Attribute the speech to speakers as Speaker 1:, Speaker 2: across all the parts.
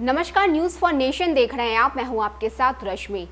Speaker 1: नमस्कार, news for nation देख रहे हैं आप। मैं हूं आपके साथ रश्मि।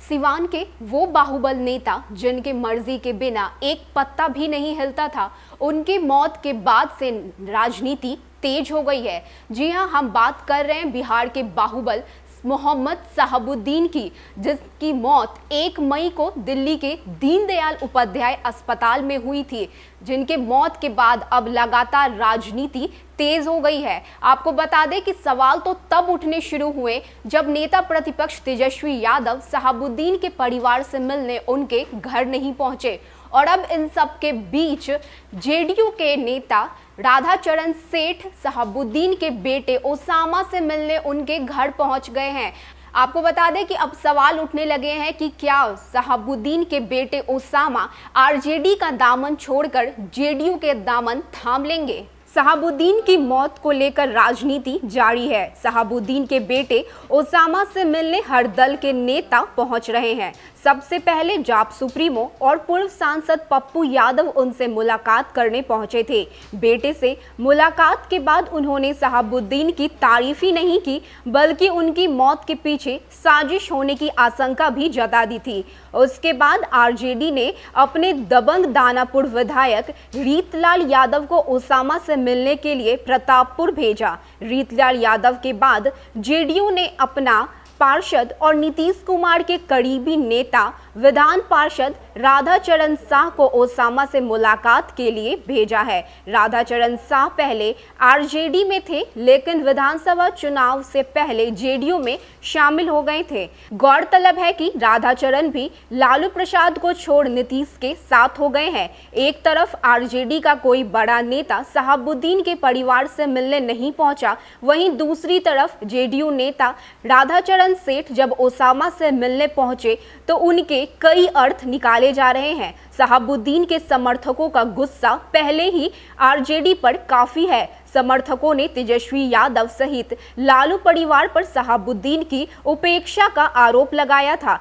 Speaker 1: सिवान के वो बाहुबल नेता जिनके मर्जी के बिना एक पत्ता भी नहीं हिलता था, उनकी मौत के बाद से राजनीति तेज हो गई है। जी हां, हम बात कर रहे हैं बिहार के बाहुबल मोहम्मद शहाबुद्दीन की, जिसकी मौत 1 मई को दिल्ली के दीनदयाल उपाध्याय अस्पताल में हुई थी, जिनके मौत के बाद अब लगातार राजनीति तेज हो गई है। आपको बता दें कि सवाल तो तब उठने शुरू हुए जब नेता प्रतिपक्ष तेजस्वी यादव शहाबुद्दीन के परिवार से मिलने उनके घर नहीं पहुंचे, और अब इन सब के बीच जेडीयू के नेता राधाचरण सेठ शहाबुद्दीन के बेटे ओसामा से मिलने उनके घर पहुंच गए हैं। आपको बता दें कि अब सवाल उठने लगे हैं कि क्या शहाबुद्दीन के बेटे ओसामा आरजेडी का दामन छोड़कर जेडीयू के दामन थाम लेंगे। शहाबुद्दीन की मौत को लेकर राजनीति जारी है। शहाबुद्दीन के बेटे ओसामा से मिलने हर दल के नेता पहुंच रहे हैं। सबसे पहले जाप सुप्रीमो और पूर्व सांसद पप्पू यादव उनसे मुलाकात करने पहुंचे थे। बेटे से मुलाकात के बाद उन्होंने शहाबुद्दीन की तारीफ ही नहीं की, बल्कि उनकी मौत के पीछे साजिश होने की आशंका भी जता दी थी। उसके बाद आरजेडी ने अपने दबंग दानापुर विधायक रीतलाल यादव को ओसामा से मिलने के लिए प्रतापपुर भेजा। रीतलाल यादव के बाद जेडीयू ने अपना पार्षद और नीतीश कुमार के करीबी नेता विधान पार्षद राधाचरण शाह को ओसामा से मुलाकात के लिए भेजा है। राधाचरण शाह पहले आरजेडी में थे, लेकिन विधानसभा चुनाव से पहले जेडीयू में शामिल हो गए थे। गौरतलब है कि राधाचरण भी लालू प्रसाद को छोड़ नीतीश के साथ हो गए हैं। एक तरफ आरजेडी का कोई बड़ा नेता शहाबुद्दीन के परिवार से मिलने नहीं पहुंचा, वहीं दूसरी तरफ जेडीयू नेता राधाचरण सेठ जब ओसामा से मिलने पहुंचे तो उनके कई अर्थ निकाले जा रहे हैं। शहाबुद्दीन के समर्थकों का गुस्सा पहले ही आरजेडी पर काफी है। समर्थकों ने तेजस्वी यादव सहित लालू परिवार पर शहाबुद्दीन की उपेक्षा का आरोप लगाया था।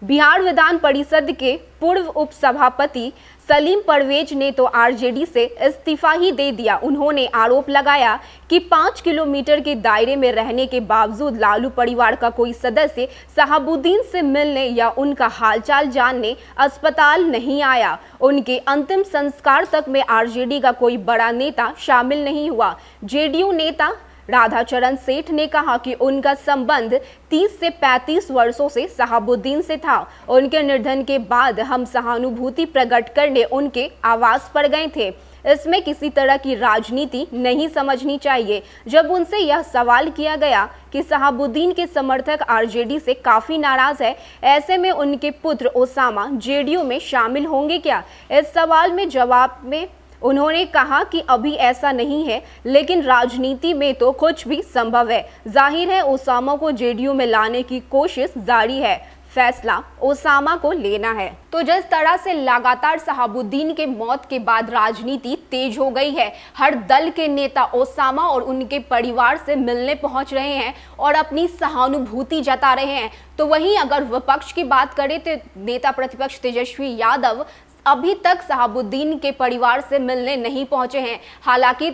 Speaker 1: बिहार विधान परिषद के पूर्व उपसभापति सलीम परवेज ने तो आरजेडी से इस्तीफा ही दे दिया। उन्होंने आरोप लगाया कि 5 किलोमीटर के दायरे में रहने के बावजूद लालू परिवार का कोई सदस्य शहाबुद्दीन से मिलने या उनका हालचाल जानने अस्पताल नहीं आया। उनके अंतिम संस्कार तक में आरजेडी का कोई बड़ा नेता शामिल नहीं हुआ। जेडीयू नेता राधाचरण सेठ ने कहा कि उनका संबंध 30 से 35 वर्षों से शहाबुद्दीन से था। उनके निधन के बाद हम सहानुभूति प्रकट करने उनके आवास पर गए थे। इसमें किसी तरह की राजनीति नहीं समझनी चाहिए। जब उनसे यह सवाल किया गया कि शहाबुद्दीन के समर्थक आरजेडी से काफी नाराज है, ऐसे में उनके पुत्र ओसामा जेडीयू में शामिल होंगे क्या? इस सवाल में जवाब में उन्होंने कहा कि अभी ऐसा नहीं है, लेकिन राजनीति में तो कुछ भी संभव है। जाहिर है ओसामा को जेडीयू में लाने की कोशिश जारी है। फैसला ओसामा को लेना है। तो जिस तरह से लगातार शहाबुद्दीन के मौत के बाद राजनीति तेज हो गई है, हर दल के नेता ओसामा और उनके परिवार से मिलने पहुंच रहे हैं और अपनी सहानुभूति जता रहे हैं। तो वहीं अगर विपक्ष की बात करें तो नेता प्रतिपक्ष तेजस्वी यादव अभी तक शहाबुद्दीन के परिवार से मिलने नहीं पहुंचे हैं। हालांकि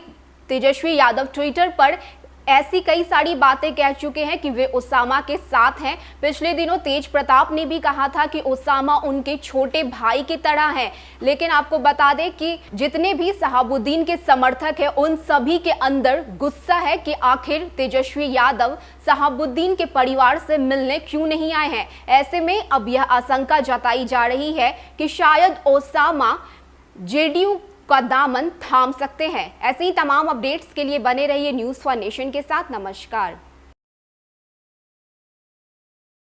Speaker 1: तेजस्वी यादव ट्विटर पर ऐसी कई सारी बातें कह चुके हैं कि वे ओसामा के साथ हैं। पिछले दिनों तेज प्रताप ने भी कहा था कि ओसामा उनके छोटे भाई की तरह हैं। लेकिन आपको बता दें कि जितने भी शहाबुद्दीन के समर्थक हैं, उन सभी के अंदर गुस्सा है कि आखिर तेजस्वी यादव शहाबुद्दीन के परिवार से मिलने क्यों नहीं आए हैं। ऐसे में अब यह आशंका जताई जा रही है कि शायद ओसामा जेडीयू का दामन थाम सकते हैं। ऐसे ही तमाम अपडेट्स के लिए बने रहिए न्यूज़ फॉर नेशन के साथ। नमस्कार।